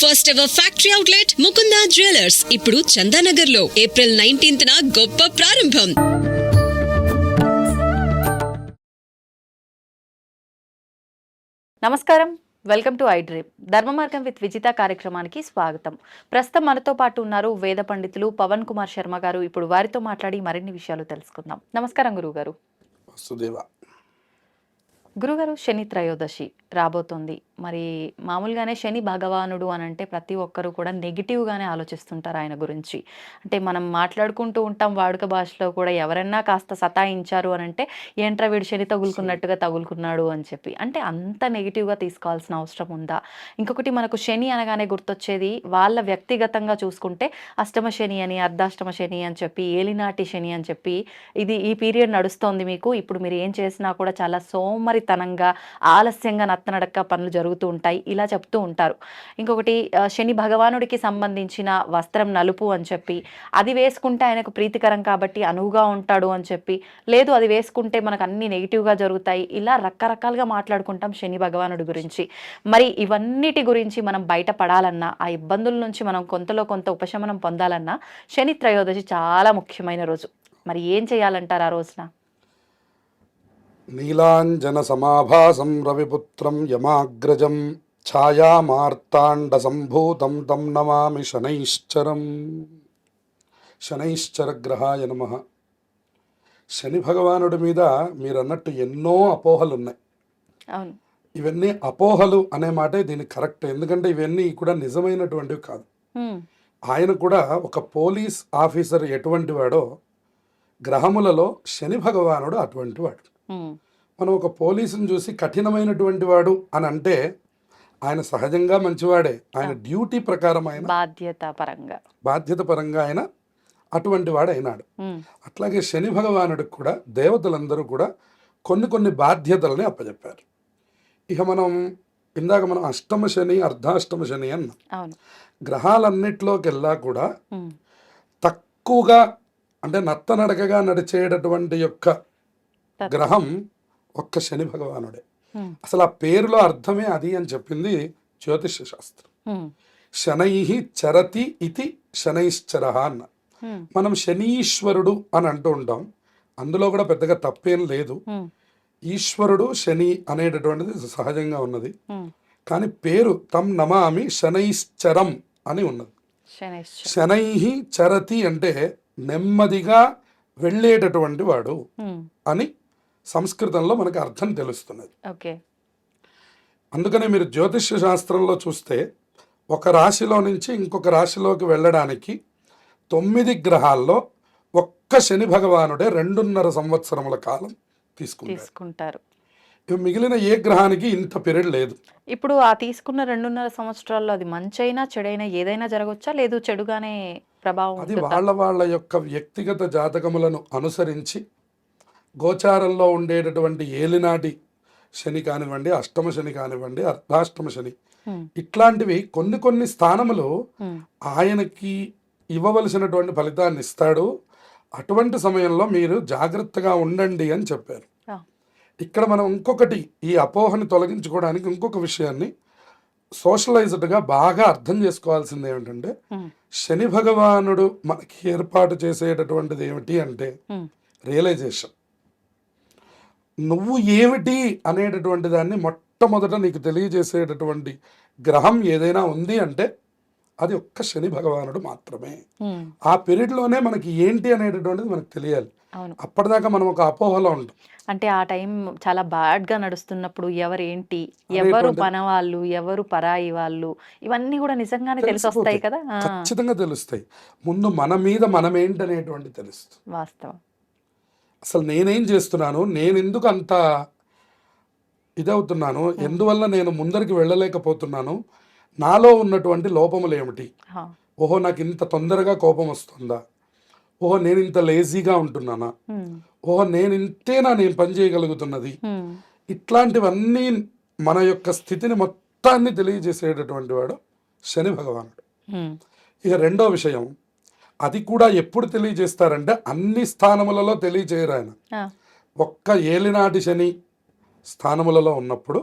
First ever factory outlet Mukunda jewellers ఇప్పుడు చందానగర్ లో April 19th గొప్ప ప్రారంభం. నమస్కారం, వెల్కమ్ టు ఐ డ్రీమ్. ధర్మ మార్గం విత్ విజిత కార్యక్రమానికి స్వాగతం. ప్రస్తుతం మనతో పాటు ఉన్నారు వేద పండితులు పవన్ కుమార్ శర్మ గారు. ఇప్పుడు వారితో మాట్లాడి మరిన్ని విషయాలు తెలుసుకుందాం. నమస్కారం గురుగారు. గురుగారు, శని త్రయోదశి రాబోతోంది. మరి మామూలుగానే శని భగవానుడు అని అంటే ప్రతి ఒక్కరూ కూడా నెగిటివ్గానే ఆలోచిస్తుంటారు ఆయన గురించి. అంటే మనం మాట్లాడుకుంటూ ఉంటాం వాడుక భాషలో కూడా, ఎవరన్నా కాస్త సతాయించారు అని అంటే ఏంట్రా వీడు శని తగులుకున్నట్టుగా తగులుకున్నాడు అని చెప్పి. అంటే అంత నెగిటివ్గా తీసుకోవాల్సిన అవసరం ఉందా? ఇంకొకటి, మనకు శని అనగానే గుర్తొచ్చేది వాళ్ళ వ్యక్తిగతంగా చూసుకుంటే అష్టమ శని అని, అర్ధాష్టమ శని అని చెప్పి, ఏలినాటి శని అని చెప్పి, ఇది ఈ పీరియడ్ నడుస్తోంది మీకు, ఇప్పుడు మీరు ఏం చేసినా కూడా చాలా సోమరితనంగా ఆలస్యంగా నత్తనడక్క పనులు జరుగుతూ ఉంటాయి, ఇలా చెప్తూ ఉంటారు. ఇంకొకటి, శని భగవానుడికి సంబంధించిన వస్త్రం నలుపు అని చెప్పి, అది వేసుకుంటే ఆయనకు ప్రీతికరం కాబట్టి అనువుగా ఉంటాడు అని చెప్పి, లేదు అది వేసుకుంటే మనకు అన్ని నెగిటివ్గా జరుగుతాయి, ఇలా రకరకాలుగా మాట్లాడుకుంటాం శని భగవానుడి గురించి. మరి ఇవన్నిటి గురించి మనం బయటపడాలన్నా, ఆ ఇబ్బందుల నుంచి మనం కొంతలో కొంత ఉపశమనం పొందాలన్నా శని త్రయోదశి చాలా ముఖ్యమైన రోజు. మరి ఏం చేయాలంటారు ఆ రోజున? నీలాంజన సమాభాసం రవిపుత్రం యమాగ్రజం ఛాయామార్తాండ సంభూతం తం నమామి శనైశ్చరం. శనైశ్చర గ్రహాయ నమః. శని భగవానుడి మీద మీరు అన్నట్టు ఎన్నో అపోహలు ఉన్నాయి. అవును, ఇవన్నీ అపోహలు అనే మాటే దీనికి కరెక్ట్. ఎందుకంటే ఇవన్నీ కూడా నిజమైనటువంటివి కాదు. ఆయన కూడా ఒక పోలీస్ ఆఫీసర్ ఎటువంటి వాడో, గ్రహములలో శని భగవానుడు అటువంటి వాడు. మనం ఒక పోలీసుని చూసి కఠినమైనటువంటి వాడు అని అంటే ఆయన సహజంగా మంచివాడే. ఆయన డ్యూటీ ప్రకారం ఆయన బాధ్యత పరంగా ఆయన అటువంటి వాడు అయినాడు. అట్లాగే శని భగవానుడికి కూడా దేవతలందరూ కూడా కొన్ని కొన్ని బాధ్యతలని అప్పచెప్పారు. ఇక ఇందాక మనం అష్టమ శని, అర్ధాష్టమ శని అన్నాం. గ్రహాలన్నిట్లోకెల్లా కూడా తక్కువగా అంటే నత్తనడకగా నడిచేటటువంటి యొక్క గ్రహం ఒక్క శని భగవానుడే. అసలు ఆ పేరులో అర్థమే అది అని చెప్పింది జ్యోతిష శాస్త్రం. శనై చరతి ఇది శనైశ్చర అన్న. మనం శనీశ్వరుడు అని అంటూ ఉంటాం, అందులో కూడా పెద్దగా తప్పేం లేదు. ఈశ్వరుడు శని అనేటటువంటిది సహజంగా ఉన్నది. కానీ పేరు తం నమామి శనైశ్చరం అని ఉన్నది. శనై చరతి అంటే నెమ్మదిగా వెళ్ళేటటువంటి వాడు అని సంస్కృతంలో మనకు అర్థం తెలుస్తున్నది. అందుకనే మీరు జ్యోతిష్య శాస్త్రంలో చూస్తే ఒక రాశిలో నుంచి ఇంకొక రాశిలోకి వెళ్ళడానికి 9 గ్రహాల్లో ఒక్క శని భగవానుడే 2.5 సంవత్సరముల కాలం తీసుకుంటారు. మిగిలిన ఏ గ్రహానికి ఇంత పీరియడ్ లేదు. ఇప్పుడు ఆ తీసుకున్న 2.5 సంవత్సరాల్లో అది మంచైనా చెడైనా ఏదైనా జరగవచ్చా, లేదు చెడుగానే ప్రభావం? అది వాళ్ళ యొక్క వ్యక్తిగత జాతకములను అనుసరించి గోచారంలో ఉండేటటువంటి ఏలినాటి శని కానివ్వండి, అష్టమ శని కానివ్వండి, అర్ధాష్టమ శని, ఇట్లాంటివి కొన్ని స్థానములు ఆయనకి ఇవ్వవలసినటువంటి ఫలితాన్ని ఇస్తాడు. అటువంటి సమయంలో మీరు జాగ్రత్తగా ఉండండి అని చెప్పారు. ఇక్కడ మనం ఇంకొకటి, ఈ అపోహని తొలగించుకోవడానికి ఇంకొక విషయాన్ని సోషలైజ్డ్గా బాగా అర్థం చేసుకోవాల్సింది ఏమిటంటే, శని భగవానుడు మనకి ఏర్పాటు చేసేటటువంటిది ఏమిటి అంటే రియలైజేషన్. నువ్వు ఏమిటి అనేటటువంటి దాన్ని మొట్టమొదట నీకు తెలియజేసేటటువంటి గ్రహం ఏదైనా ఉంది అంటే అది ఒక్క శని భగవానుడు మాత్రమే. ఆ పీరియడ్లోనే మనకి ఏంటి అనేటటువంటిది మనకు తెలియాలి. అప్పటిదాకా మనం ఒక అపోహలో ఉంటాం. అంటే ఆ టైం చాలా బ్యాడ్గా నడుస్తున్నప్పుడు ఎవరేంటి, ఎవరు పనవాళ్ళు, ఎవరు పరాయి వాళ్ళు, ఇవన్నీ కూడా నిజంగానే తెలిసొస్తాయి కదా. ఖచ్చితంగా తెలుస్తాయి. ముందు మన మీద మనం ఏంటనేటువంటి తెలుస్తుంది. వాస్తవం. అసలు నేనేం చేస్తున్నాను, నేను ఎందుకు అంత ఇదవుతున్నాను, ఎందువల్ల నేను ముందరికి వెళ్ళలేకపోతున్నాను, నాలో ఉన్నటువంటి లోపములు ఏమిటి, ఓహో నాకు ఇంత తొందరగా కోపం వస్తుందా, ఓహో నేను ఇంత లేజీగా ఉంటున్నానా, ఓహో నేను పని చేయగలుగుతున్నది, ఇట్లాంటివన్నీ మన యొక్క స్థితిని మొత్తాన్ని తెలియజేసేటటువంటి వాడు శని భగవానుడు. ఇక రెండో విషయం, అది కూడా ఎప్పుడు తెలియజేస్తారంటే అన్ని స్థానములలో తెలియజేయరు ఆయన. ఒక్క ఏలినాటి శని స్థానములలో ఉన్నప్పుడు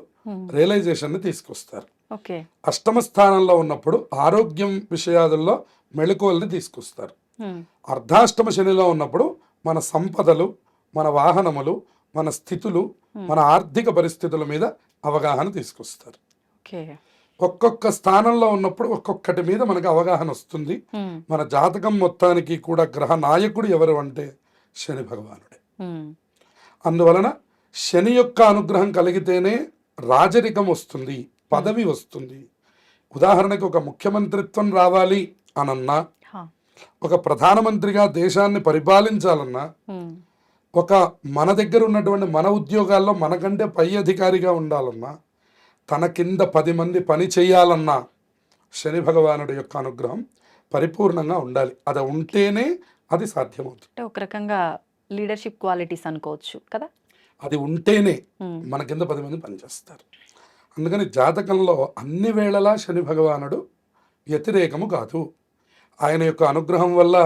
రియలైజేషన్ని తీసుకొస్తారు. ఓకే. అష్టమ స్థానంలో ఉన్నప్పుడు ఆరోగ్యం విషయాలలో మెళకువల్ని తీసుకొస్తారు. అర్ధాష్టమ శనిలో ఉన్నప్పుడు మన సంపదలు, మన వాహనములు, మన స్థితులు, మన ఆర్థిక పరిస్థితుల మీద అవగాహన తీసుకొస్తారు. ఓకే. ఒక్కొక్క స్థానంలో ఉన్నప్పుడు ఒక్కొక్కటి మీద మనకు అవగాహన వస్తుంది. మన జాతకం మొత్తానికి కూడా గ్రహ నాయకుడు ఎవరు అంటే శని భగవానుడే. అందువలన శని యొక్క అనుగ్రహం కలిగితేనే రాజరికం వస్తుంది, పదవి వస్తుంది. ఉదాహరణకి ఒక ముఖ్యమంత్రిత్వం రావాలి అనన్నా, ఒక ప్రధానమంత్రిగా దేశాన్ని పరిపాలించాలన్నా, ఒక మన దగ్గర ఉన్నటువంటి మన ఉద్యోగాల్లో మనకంటే పై అధికారిగా ఉండాలన్నా, తన కింద 10 మంది పని చేయాలన్నా శని భగవానుడి యొక్క అనుగ్రహం పరిపూర్ణంగా ఉండాలి. అది ఉంటేనే అది సాధ్యమవుతుంది. అంటే ఒక రకంగా లీడర్షిప్ క్వాలిటీస్ అనుకోవచ్చు కదా. అది ఉంటేనే మన కింద 10 మంది పనిచేస్తారు. అందుకని జాతకంలో అన్ని వేళలా శని భగవానుడు వ్యతిరేకము కాదు. ఆయన యొక్క అనుగ్రహం వల్ల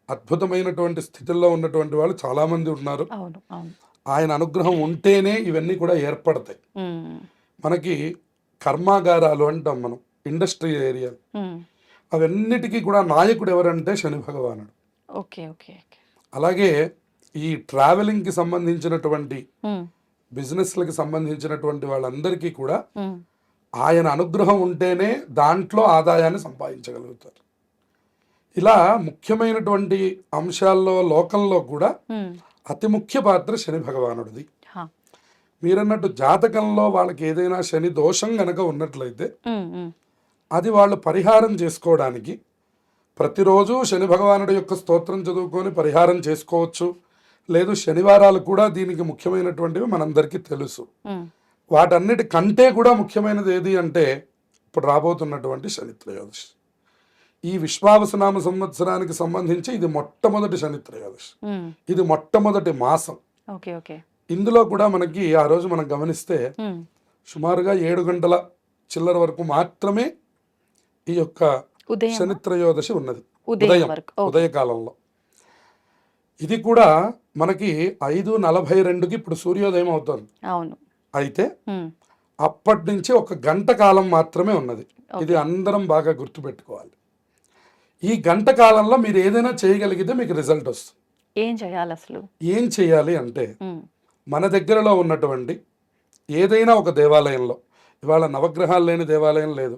అద్భుతమైనటువంటి స్థితిలో ఉన్నటువంటి వాళ్ళు చాలామంది ఉన్నారు. అవును, అవును. ఆయన అనుగ్రహం ఉంటేనే ఇవన్నీ కూడా ఏర్పడతాయి. మనకి కర్మాగారాలు అంటాం మనం, ఇండస్ట్రీ ఏరియా, అవన్నిటికీ కూడా నాయకుడు ఎవరంటే శని భగవానుడు. Okay, okay. అలాగే ఈ ట్రావెలింగ్కి సంబంధించినటువంటి బిజినెస్లకి సంబంధించినటువంటి వాళ్ళందరికీ కూడా ఆయన అనుగ్రహం ఉంటేనే దాంట్లో ఆదాయాన్ని సంపాదించగలుగుతారు. ఇలా ముఖ్యమైనటువంటి అంశాల్లో లోకంలో కూడా అతి ముఖ్య పాత్ర శని భగవానుడిది. మీరన్నట్టు జాతకంలో వాళ్ళకి ఏదైనా శని దోషం గనక ఉన్నట్లయితే అది వాళ్ళు పరిహారం చేసుకోవడానికి ప్రతిరోజు శని భగవానుడి యొక్క స్తోత్రం చదువుకొని పరిహారం చేసుకోవచ్చు. లేదు, శనివారాలు కూడా దీనికి ముఖ్యమైనటువంటివి మనందరికీ తెలుసు. వాటన్నిటి కంటే కూడా ముఖ్యమైనది ఏది అంటే ఇప్పుడు రాబోతున్నటువంటి శని త్రయోదశి. ఈ విశ్వావసనామ సంవత్సరానికి సంబంధించి ఇది మొట్టమొదటి శని త్రయోదశి. ఇది మొట్టమొదటి మాసం. ఇందులో కూడా మనకి ఆ రోజు మనం గమనిస్తే సుమారుగా 7 గంటల చిల్లర వరకు మాత్రమే ఈ యొక్క శని త్రయోదశి ఉన్నది, ఉదయకాలంలో. ఇది కూడా మనకి 5:42కి ఇప్పుడు సూర్యోదయం అవుతుంది. అయితే అప్పటి నుంచి 1 గంట కాలం మాత్రమే ఉన్నది. ఇది అందరం బాగా గుర్తుపెట్టుకోవాలి. ఈ గంట కాలంలో మీరు ఏదైనా చేయగలిగితే మీకు రిజల్ట్ వస్తుంది. ఏం చేయాలి అసలు? ఏం చేయాలి అంటే మన దగ్గరలో ఉన్నటువంటి ఏదైనా ఒక దేవాలయంలో, ఇవాళ నవగ్రహాలు లేని దేవాలయం లేదు.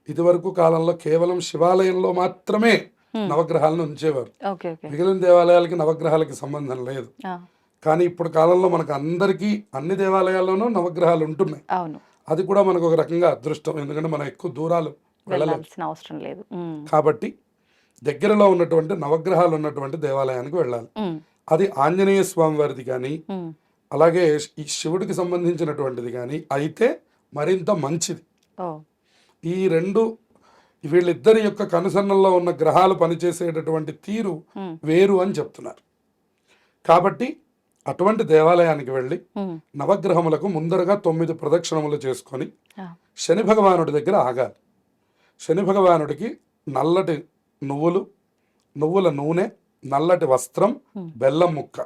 ఇదివరకు కాలంలో కేవలం శివాలయంలో మాత్రమే నవగ్రహాలను ఉంచేవారు. మిగిలిన దేవాలయాలకి నవగ్రహాలకి సంబంధం లేదు. కానీ ఇప్పుడు కాలంలో మనకు అందరికీ అన్ని దేవాలయాల్లోనూ నవగ్రహాలు ఉంటున్నాయి. అది కూడా మనకు ఒక రకంగా అదృష్టం, ఎందుకంటే మనం ఎక్కువ దూరాలు వెళ్ళాల్సిన అవసరం లేదు. కాబట్టి దగ్గరలో ఉన్నటువంటి నవగ్రహాలు ఉన్నటువంటి దేవాలయానికి వెళ్ళాలి. అది ఆంజనేయ స్వామి వారిది కానీ, అలాగే ఈ శివుడికి సంబంధించినటువంటిది కానీ అయితే మరింత మంచిది. ఈ రెండు వీళ్ళిద్దరి యొక్క కనుసన్నల్లో ఉన్న గ్రహాలు పనిచేసేటటువంటి తీరు వేరు అని చెప్తున్నారు. కాబట్టి అటువంటి దేవాలయానికి వెళ్ళి నవగ్రహములకు ముందరగా 9 ప్రదక్షిణములు చేసుకొని శని భగవానుడి దగ్గర ఆగాలి. శని భగవానుడికి నల్లటి నువ్వులు, నువ్వుల నూనె, నల్లటి వస్త్రం, బెల్లం ముక్క,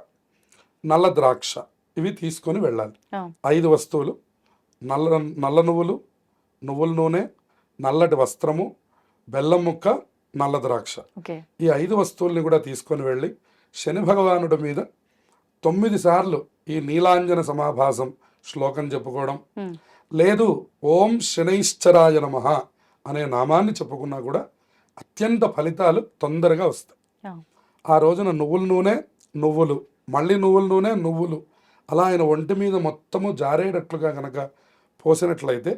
నల్ల ద్రాక్ష ఇవి తీసుకొని వెళ్ళాలి. 5 వస్తువులు: నల్ల నువ్వులు, నువ్వుల నూనె, నల్లటి వస్త్రము, బెల్లం ముక్క, నల్ల ద్రాక్ష. ఈ 5 వస్తువుల్ని కూడా తీసుకొని వెళ్ళి శని భగవానుడి మీద 9 సార్లు ఈ నీలాంజన సమాభాసం శ్లోకం చెప్పుకోవడం, లేదు ఓం శనైశ్చరాయ నమః అనే నామాన్ని చెప్పుకున్నా కూడా అత్యంత ఫలితాలు తొందరగా వస్తాయి. ఆ రోజున నువ్వుల నూనె, నువ్వులు, మళ్ళీ నువ్వుల నూనె, నువ్వులు అలా ఆయన ఒంటి మీద మొత్తము జారేటట్లుగా కనుక పోసినట్లయితే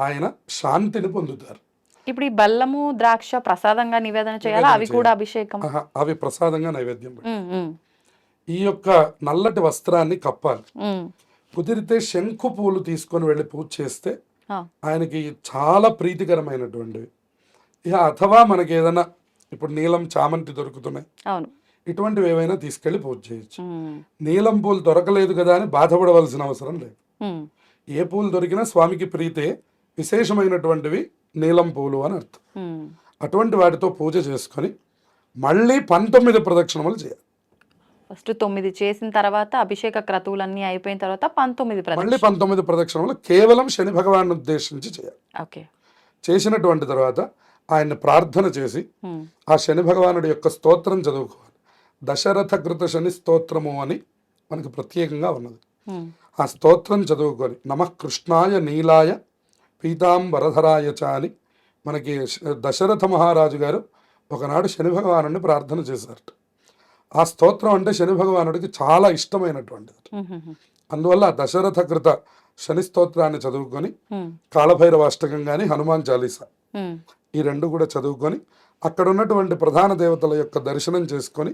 ఆయన శాంతిని పొందుతారు. ఇప్పుడు ఈ బెల్లము, ద్రాక్ష ప్రసాదంగా నివేదన చేయాలా? అవి కూడా అభిషేకం? అవి ప్రసాదంగా నైవేద్యం. ఈ యొక్క నల్లటి వస్త్రాన్ని కప్పాలి. కుదిరితే శంఖు పూలు తీసుకొని వెళ్ళి పూజ చేస్తే ఆయనకి చాలా ప్రీతికరమైనటువంటివి. ఇక అథవా మనకి ఏదైనా ఇప్పుడు నీలం, చామంతి దొరుకుతున్నాయి, ఇటువంటివి ఏవైనా తీసుకెళ్లి పూజ చేయొచ్చు. నీలం పూలు దొరకలేదు కదా అని బాధపడవలసిన అవసరం లేదు. ఏ పూలు దొరికినా స్వామికి ప్రీతే, విశేషమైనటువంటివి నీలం పూలు అని అర్థం. అటువంటి వాటితో పూజ చేసుకొని మళ్ళీ 19 ప్రదక్షిణములు చేయాలి. ఫస్ట్ 9 చేసిన తర్వాత అభిషేక క్రతువులన్నీ అయిపోయిన తర్వాత 19 మళ్ళీ 19 ప్రదక్షిణములు కేవలం శని భగవాన్ ఉద్దేశించి చేయాలి. చేసినటువంటి తర్వాత ఆయన్ని ప్రార్థన చేసి ఉమ్, ఆ శని భగవానుడి యొక్క స్తోత్రం చదువుకోవాలి. దశరథ కృత శని స్తోత్రము అని మనకి ప్రత్యేకంగా ఉన్నది. ఉమ్, ఆ స్తోత్రం చదువుకొని నమః కృష్ణాయ నీలాయ పీతాంబరధరాయ చ అని మనకి దశరథ మహారాజు గారు ఒకనాడు శని భగవానుడిని ప్రార్థన చేశారట. ఆ స్తోత్రం అంటే శని భగవానుడికి చాలా ఇష్టమైనటువంటిది. ఉమ్, ఉమ్, అందువల్ల ఆ దశరథ కృత శని స్తోత్రాన్ని చదువుకొని ఉమ్, కాళభైరవ అష్టకం కానీ హనుమాన్ చాలీసా ఉమ్, ఈ రెండు కూడా చదువుకొని అక్కడ ఉన్నటువంటి ప్రధాన దేవతల యొక్క దర్శనం చేసుకొని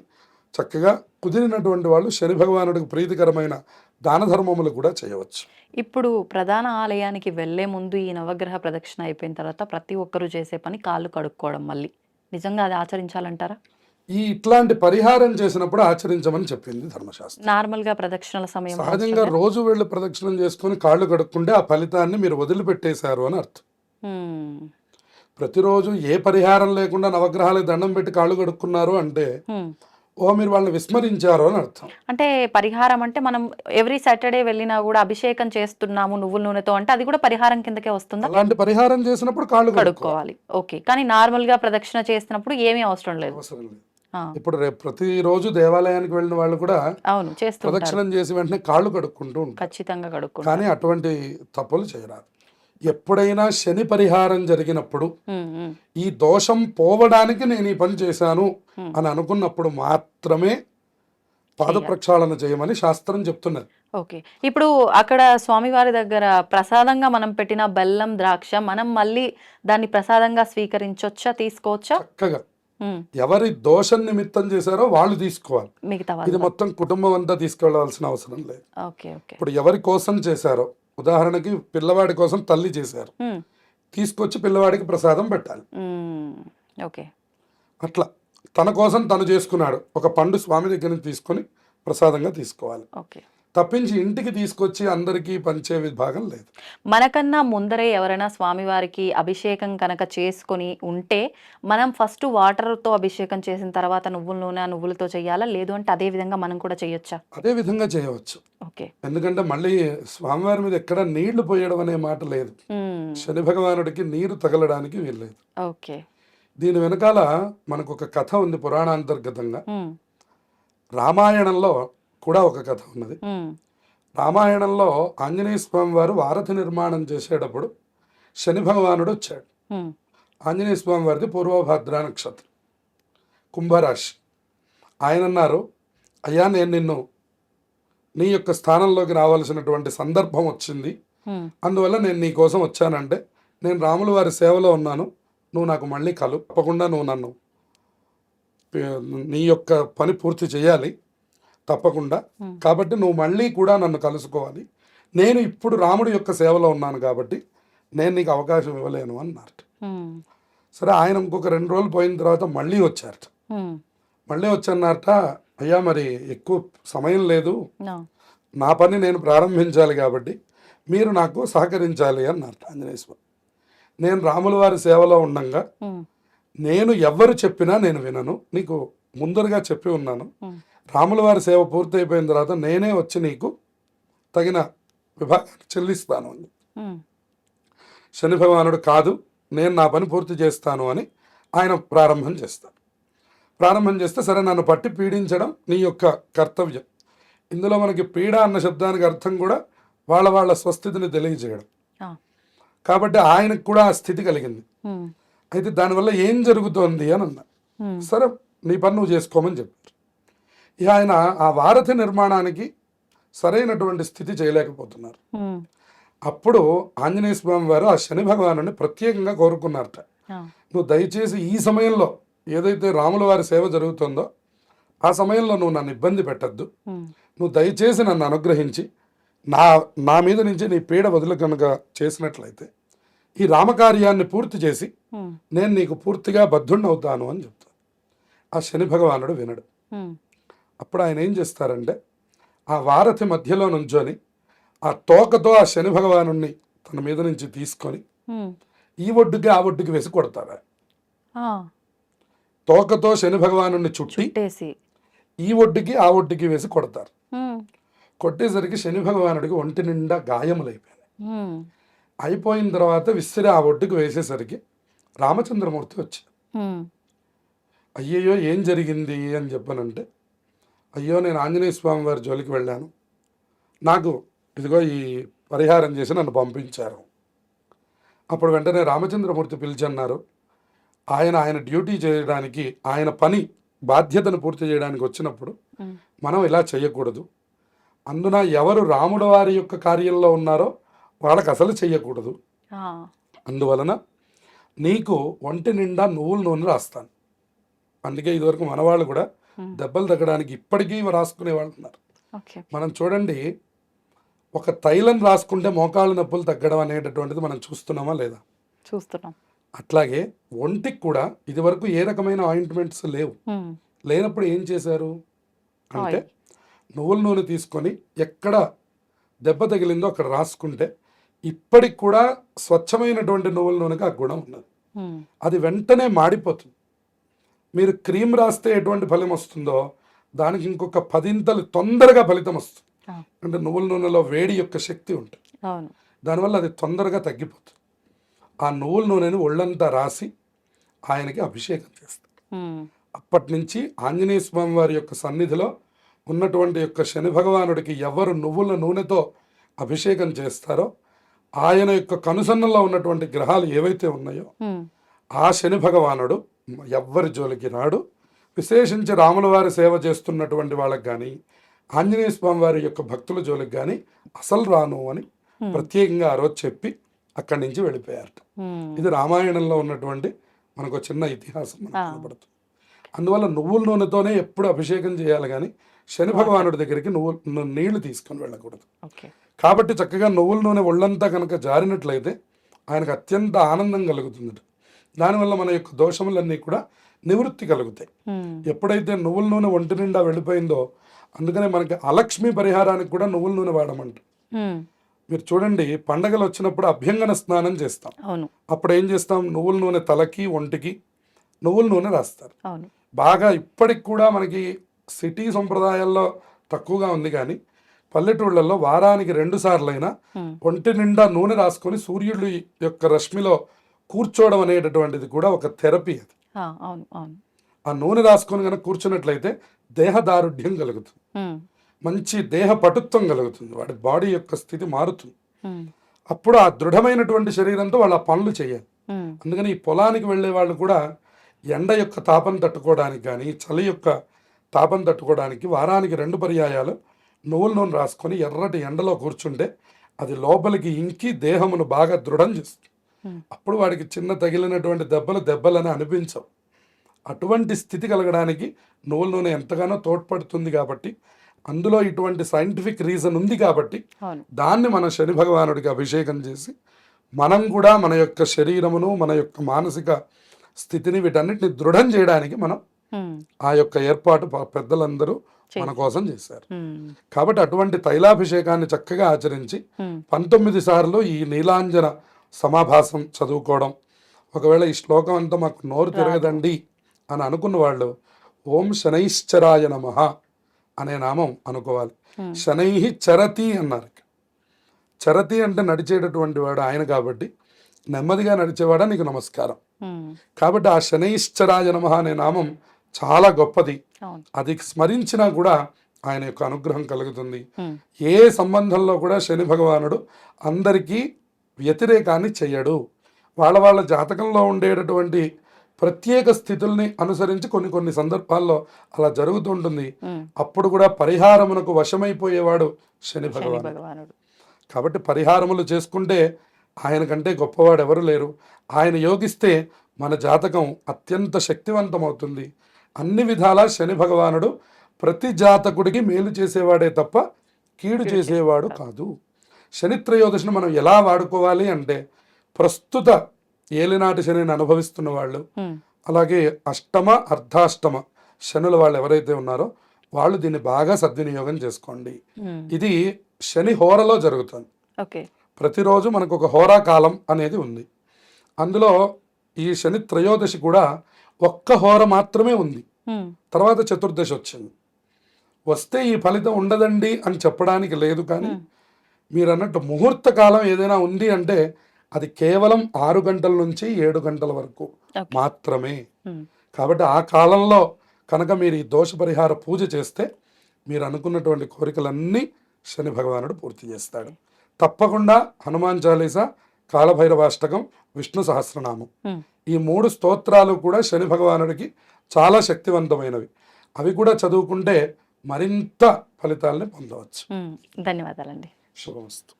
చక్కగా కుదిరినటువంటి వాళ్ళు శని భగవానుడికి ప్రీతికరమైన దాన ధర్మములు కూడా చేయవచ్చు. ఇప్పుడు ప్రధాన ఆలయానికి వెళ్లే ముందు ఈ నవగ్రహ ప్రదక్షిణ అయిపోయిన తర్వాత ప్రతి ఒక్కరూ చేసే పని కాళ్ళు కడుక్కోవడం. మళ్ళీ నిజంగా అది ఆచరించాలంటారా? ఇట్లాంటి పరిహారం చేసినప్పుడు ఆచరించమని చెప్పింది ధర్మశాస్త్రం. నార్మల్ గా ప్రదక్షిణల సమయం సహజంగా రోజు వెళ్ళి ప్రదక్షిణం చేసుకొని కాళ్ళు కడుక్కుంటే ఆ ఫలితాన్ని మీరు వదిలిపెట్టేశారు అని అర్థం. ఉమ్, ప్రతిరోజు ఏ పరిహారం లేకుండా నవగ్రహాలకు దండం పెట్టి కాళ్ళు కడుక్కున్నారు అంటే ఉమ్. మీరు వాళ్ళని విస్మరించారు అని అర్థం. అంటే పరిహారం అంటే మనం ఎవ్రీ సాటర్డే వెళ్ళినా కూడా అభిషేకం చేస్తున్నాము నువ్వుల నూనెతో అంటే అది కూడా పరిహారం కిందకే వస్తుందా? అలాంటి పరిహారం చేసినప్పుడు కాళ్ళు కడుక్కోవాలి. కడుక్కోవాలి. ఓకే. కానీ నార్మల్ గా ప్రదక్షిణ చేస్తున్నప్పుడు ఏమీ అవసరం లేదు. అవసరం లేదు. ఆ, ఇప్పుడు రేపు ప్రతిరోజు దేవాలయానికి వెళ్ళిన వాళ్ళు కూడా అవును చేస్తుంటారు. ప్రదక్షిణం చేసి వెంటనే కాళ్ళు కడుక్కుంటూ ఉంటారు. ఖచ్చితంగా కడుక్కుంటారు. కానీ అటువంటి తప్పులు చేయరాదు. ఎప్పుడైనా శని పరిహారం జరిగినప్పుడు ఉమ్, ఉమ్, ఈ దోషం పోవడానికి నేను ఈ పని చేశాను అని అనుకున్నప్పుడు మాత్రమే పాద ప్రక్షాళన చేయమని శాస్త్రం చెప్తున్నది. ఓకే. ఇప్పుడు అక్కడ స్వామివారి దగ్గర ప్రసాదంగా మనం పెట్టిన బెల్లం ద్రాక్ష మనం మళ్ళీ దాన్ని ప్రసాదంగా స్వీకరించొచ్చా, తీసుకోవచ్చా? చక్కగా ఉమ్, ఎవరి దోషం నిమిత్తం చేశారో వాళ్ళు తీసుకోవాలి. మిగతా ఇది వాళ్ళు. మొత్తం కుటుంబం అంతా తీసుకెళ్లవలసిన అవసరం లేదు. Okay okay. ఇప్పుడు ఎవరి కోసం చేశారో, ఉదాహరణకి పిల్లవాడి కోసం తల్లి చేశారు, ఉమ్, తీసుకొచ్చి పిల్లవాడికి ప్రసాదం పెట్టాలి. ఉమ్, ఓకే. అట్లా తన కోసం తను చేసుకున్నాడు, ఒక పండు స్వామి దగ్గర నుంచి తీసుకొని ప్రసాదంగా తీసుకోవాలి. ఓకే. తప్పించి ఇంటికి తీసుకొచ్చి అందరికీ పంచే విభాగం లేదు. మనకన్నా ముందరే ఎవరైనా స్వామివారికి అభిషేకం కనుక చేసుకొని ఉంటే మనం ఫస్ట్ వాటర్తో అభిషేకం చేసిన తర్వాత నువ్వుల నూనె నువ్వులతో చేయాలా, లేదు అంటే అదే విధంగా మనం కూడా చేయొచ్చా? అదే విధంగా చేయవచ్చు. ఓకే. ఎందుకంటే మళ్ళీ స్వామివారి మీద ఎక్కడ నీళ్లు పోయడం అనే మాట లేదు. ఉమ్, శని భగవానుడికి నీరు తగలడానికి వీల్లేదు. ఓకే. దీని వెనకాల మనకు ఒక కథ ఉంది పురాణాంతర్గతంగా. ఉమ్, రామాయణంలో కూడా ఒక కథ ఉన్నది. ఉమ్, రామాయణంలో ఆంజనేయ స్వామి వారు వారధి నిర్మాణం చేసేటప్పుడు శని భగవానుడు వచ్చాడు. ఉమ్, ఆంజనేయ స్వామి వారిది పూర్వభాద్ర నక్షత్రం, కుంభరాశి. ఆయన అన్నారు, అయ్యా నేను నిన్ను నీ యొక్క స్థానంలోకి రావాల్సినటువంటి సందర్భం వచ్చింది, ఉమ్, అందువల్ల నేను నీ కోసం వచ్చానంటే నేను రాముల వారి సేవలో ఉన్నాను, నువ్వు నాకు మళ్ళీ తప్పకుండా నువ్వు నన్ను నీ యొక్క పని పూర్తి చేయాలి తప్పకుండా, కాబట్టి నువ్వు మళ్ళీ కూడా నన్ను కలుసుకోవాలి, నేను ఇప్పుడు రాముడి యొక్క సేవలో ఉన్నాను కాబట్టి నేను నీకు అవకాశం ఇవ్వలేను అన్నారు. ఉమ్, సరే ఆయన ఇంకొక 2 రోజులు పోయిన తర్వాత మళ్ళీ వచ్చారట. ఉమ్, మళ్ళీ వచ్చన్నారట, అయ్యా మరి ఎక్కువ సమయం లేదు, no. నా పని నేను ప్రారంభించాలి కాబట్టి మీరు నాకు సహకరించాలి అన్నారు ఆంజనేయ స్వామి. నేను రాముల వారి సేవలో ఉండంగా ఉమ్, నేను ఎవరు చెప్పినా నేను వినను, నీకు ముందరగా చెప్పి ఉన్నాను, ఉమ్, రాముల వారి సేవ పూర్తయిపోయిన తర్వాత నేనే వచ్చి నీకు తగిన విభాగాన్ని చెల్లిస్తాను అని. ఉమ్, శని భగవానుడు కాదు, నేను నా పని పూర్తి చేస్తాను అని ఆయన ప్రారంభం చేస్తాడు. ప్రారంభం చేస్తే సరే నన్ను పట్టి పీడించడం నీ యొక్క కర్తవ్యం. ఇందులో మనకి పీడ అన్న శబ్దానికి అర్థం కూడా వాళ్ళ వాళ్ళ స్వస్థితిని తెలియజేయడం. ఆ, కాబట్టి ఆయనకు కూడా ఆ స్థితి కలిగింది. ఉమ్, అయితే దానివల్ల ఏం జరుగుతోంది అని అన్నా. ఉమ్, సరే నీ పని నువ్వు చేసుకోమని చెప్పారు. ఇక ఆయన ఆ వారధి నిర్మాణానికి సరైనటువంటి స్థితి చేయలేకపోతున్నారు. ఉమ్, అప్పుడు ఆంజనేయ స్వామి వారు ఆ శని భగవానుని ప్రత్యేకంగా కోరుకున్నారట, ఆ, నువ్వు దయచేసి ఈ సమయంలో ఏదైతే రాముల వారి సేవ జరుగుతుందో ఆ సమయంలో నువ్వు నన్ను ఇబ్బంది పెట్టద్దు, ఉమ్, నువ్వు దయచేసి నన్ను అనుగ్రహించి నా మీద నుంచి నీ పీడ వదులు కనుక చేసినట్లయితే ఈ రామకార్యాన్ని పూర్తి చేసి ఉమ్, నేను నీకు పూర్తిగా బద్ధుణ్ణి అవుతాను అని చెప్తాను. ఆ శని భగవానుడు వినడు. ఉమ్, అప్పుడు ఆయన ఏం చేస్తారంటే ఆ వారధి మధ్యలో నుంచొని ఆ తోకతో ఆ శని భగవాను తన మీద నుంచి తీసుకొని ఉమ్, ఈ ఒడ్డుకి ఆ ఒడ్డుకి వేసి కొడతారు. ఆ, తోకతో శని భగవాను చుట్టి చుట్టేసి ఈ ఒడ్డుకి ఆ ఒడ్డుకి వేసి కొడతారు. ఉమ్, కొట్టేసరికి శని భగవానుడికి ఒంటి నిండా గాయములైపోయాయి. ఉమ్, అయిపోయిన తర్వాత విసిరి ఆ ఒడ్డుకు వేసేసరికి రామచంద్రమూర్తి వచ్చారు. అయ్యయ్యో ఏం జరిగింది అని చెప్పానంటే, అయ్యో నేను ఆంజనేయ స్వామి వారి జోలికి వెళ్ళాను, నాకు ఇదిగో ఈ పరిహారం చేసి నన్ను పంపించారు. అప్పుడు వెంటనే రామచంద్రమూర్తి పిలిచన్నారు. ఆయన డ్యూటీ చేయడానికి, ఆయన పని బాధ్యతను పూర్తి చేయడానికి వచ్చినప్పుడు మనం ఇలా చేయకూడదు. అందున ఎవరు రాముడు వారి యొక్క కార్యంలో ఉన్నారో వాళ్ళకి అసలు చెయ్యకూడదు. అందువలన నీకు ఒంటి నిండా నువ్వుల నూనె రాస్తాను. అందుకే ఇదివరకు మనవాళ్ళు కూడా దెబ్బలు తగ్గడానికి ఇప్పటికీ రాసుకునే వాళ్ళు ఉన్నారు. మనం చూడండి, ఒక తైలం రాసుకుంటే మోకాళ్ళ నొప్పులు తగ్గడం అనేటటువంటిది మనం చూస్తున్నామా లేదా? చూస్తున్నాం. అట్లాగే ఒంటికి కూడా ఇదివరకు ఏ రకమైన ఆయింట్మెంట్స్ లేవు. లేనప్పుడు ఏం చేశారు అంటే నువ్వుల నూనె తీసుకొని ఎక్కడ దెబ్బ తగిలిందో అక్కడ రాసుకుంటే ఇప్పటికి కూడా స్వచ్ఛమైనటువంటి నువ్వుల నూనెకి ఆ గుణం ఉన్నది. అది వెంటనే మాడిపోతుంది. మీరు క్రీమ్ రాస్తే ఎటువంటి ఫలితం వస్తుందో దానికి ఇంకొక 10 తొందరగా ఫలితం వస్తుంది. అంటే నువ్వుల నూనెలో వేడి యొక్క శక్తి ఉంటుంది. దానివల్ల అది తొందరగా తగ్గిపోతుంది. ఆ నువ్వుల నూనెని ఒళ్ళంతా రాసి ఆయనకి అభిషేకం చేస్తారు. అప్పటి నుంచి ఆంజనేయ స్వామి వారి యొక్క సన్నిధిలో ఉన్నటువంటి యొక్క శని భగవానుడికి ఎవరు నువ్వుల నూనెతో అభిషేకం చేస్తారో ఆయన యొక్క కనుసన్నలో ఉన్నటువంటి గ్రహాలు ఏవైతే ఉన్నాయో ఆ శని భగవానుడు ఎవ్వరి జోలికి రాడు. విశేషించి రాముల వారి సేవ చేస్తున్నటువంటి వాళ్ళకి కానీ ఆంజనేయ స్వామి వారి యొక్క భక్తుల జోలికి కానీ అసలు రాను అని ప్రత్యేకంగా ఆ రోజు చెప్పి అక్కడి నుంచి వెళ్ళిపోయారట. ఇది రామాయణంలో ఉన్నటువంటి మనకు చిన్న ఇతిహాసం మనకు కనబడుతుంది. అందువల్ల నువ్వుల నూనెతోనే ఎప్పుడు అభిషేకం చేయాలి కానీ శని భగవానుడి దగ్గరికి నీళ్లు తీసుకొని వెళ్ళకూడదు. కాబట్టి చక్కగా నువ్వుల నూనె ఒళ్ళంతా కనుక జారినట్లయితే ఆయనకు అత్యంత ఆనందం కలుగుతుంది. దానివల్ల మన యొక్క దోషములన్నీ కూడా నివృత్తి కలుగుతాయి. ఎప్పుడైతే నువ్వుల నూనె ఒంటి నిండా వెళ్ళిపోయిందో, అందుకనే మనకి అలక్ష్మి పరిహారానికి కూడా నువ్వుల నూనె వాడమంట. మీరు చూడండి, పండగలు వచ్చినప్పుడు అభ్యంగన స్నానం చేస్తాం. అప్పుడు ఏం చేస్తాం? నువ్వుల నూనె తలకి ఒంటికి నువ్వుల నూనె రాస్తారు. బాగా ఇప్పటికి కూడా మనకి సిటీ సంప్రదాయాల్లో తక్కువగా ఉంది, కానీ పల్లెటూళ్ళల్లో వారానికి 2 సార్లైనా ఒంటి నిండా నూనె రాసుకొని సూర్యుడి యొక్క రశ్మిలో కూర్చోవడం అనేటటువంటిది కూడా ఒక థెరపీ. అది ఆ నూనె రాసుకొని కనుక కూర్చున్నట్లయితే దేహదారుఢ్యం కలుగుతుంది, మంచి దేహ పటుత్వం కలుగుతుంది, వాడి బాడీ యొక్క స్థితి మారుతుంది. అప్పుడు ఆ దృఢమైనటువంటి శరీరంతో వాళ్ళు ఆ పనులు చేయాలి. అందుకని ఈ పొలానికి వెళ్ళే వాళ్ళు కూడా ఎండ యొక్క తాపం తట్టుకోవడానికి కానీ చలి యొక్క తాపం తట్టుకోవడానికి వారానికి 2 పర్యాయాలు నువ్వుల నూనె రాసుకొని ఎర్రటి ఎండలో కూర్చుంటే అది లోపలికి ఇంకి దేహమును బాగా దృఢం చేస్తుంది. అప్పుడు వాడికి చిన్న తగిలినటువంటి దెబ్బలని అనిపించవు. అటువంటి స్థితి కలగడానికి నువ్వుల నూనె ఎంతగానో తోడ్పడుతుంది. కాబట్టి అందులో ఇటువంటి సైంటిఫిక్ రీజన్ ఉంది. కాబట్టి దాన్ని మన శని భగవానుడికి అభిషేకం చేసి మనం కూడా మన యొక్క శరీరమును మన యొక్క మానసిక స్థితిని వీటన్నిటిని దృఢం చేయడానికి మనం ఆ యొక్క ఏర్పాటు పెద్దలందరూ మన కోసం చేశారు. కాబట్టి అటువంటి తైలాభిషేకాన్ని చక్కగా ఆచరించి 19 సార్లు ఈ నీలాంజన సమాభాసం చదువుకోవడం. ఒకవేళ ఈ శ్లోకం అంతా మాకు నోరు తిరగదండి అని అనుకున్న వాళ్ళు ఓం శనైశ్చరాయ నమః అనే నామం అనుకోవాలి. శనై చరతి అన్నారు. చరతి అంటే నడిచేటటువంటి వాడు ఆయన, కాబట్టి నెమ్మదిగా నడిచేవాడా నీకు నమస్కారం. కాబట్టి ఆ శనైశ్చరాయ నమః అనే నామం చాలా గొప్పది. అది స్మరించినా కూడా ఆయన యొక్క అనుగ్రహం కలుగుతుంది. ఏ సంబంధంలో కూడా శని భగవానుడు అందరికీ వ్యతిరేకాన్ని చెయ్యడు. వాళ్ళ జాతకంలో ఉండేటటువంటి ప్రత్యేక స్థితుల్ని అనుసరించి కొన్ని సందర్భాల్లో అలా జరుగుతుంటుంది. అప్పుడు కూడా పరిహారమునకు వశమైపోయేవాడు శని భగవానుడు. కాబట్టి పరిహారములు చేసుకుంటే ఆయన కంటే గొప్పవాడు ఎవరు లేరు. ఆయన యోగిస్తే మన జాతకం అత్యంత శక్తివంతమవుతుంది. అన్ని విధాలా శని భగవానుడు ప్రతి జాతకుడికి మేలు చేసేవాడే తప్ప కీడు చేసేవాడు కాదు. శని త్రయోదశిని మనం ఎలా వాడుకోవాలి అంటే, ప్రస్తుత ఏలినాటి శనిని అనుభవిస్తున్న వాళ్ళు, అలాగే అష్టమ అర్ధాష్టమ శనుల వాళ్ళు ఎవరైతే ఉన్నారో వాళ్ళు దీన్ని బాగా సద్వినియోగం చేసుకోండి. ఇది శని హోరలో జరుగుతుంది. ప్రతిరోజు మనకు ఒక హోరా కాలం అనేది ఉంది. అందులో ఈ శని త్రయోదశి కూడా 1 హోర మాత్రమే ఉంది. తర్వాత చతుర్దశి వచ్చింది. వస్తే ఈ ఫలితం ఉండదండి అని చెప్పడానికి లేదు, కానీ మీరు అన్నట్టు ముహూర్త కాలం ఏదైనా ఉంది అంటే అది కేవలం 6 గంటల నుంచి 7 గంటల వరకు ఓకే. మాత్రమే. కాబట్టి ఆ కాలంలో కనుక మీరు ఈ దోష పరిహార పూజ చేస్తే మీరు అనుకున్నటువంటి కోరికలన్నీ శని భగవానుడు పూర్తి చేస్తాడు. తప్పకుండా హనుమాన్ చాలీసా, కాలభైరవాష్టకం, విష్ణు సహస్రనామం ఈ 3 స్తోత్రాలు కూడా శని భగవానుడికి చాలా శక్తివంతమైనవి. అవి కూడా చదువుకుంటే మరింత ఫలితాలని పొందవచ్చు. ధన్యవాదాలండి. శుభమస్తు.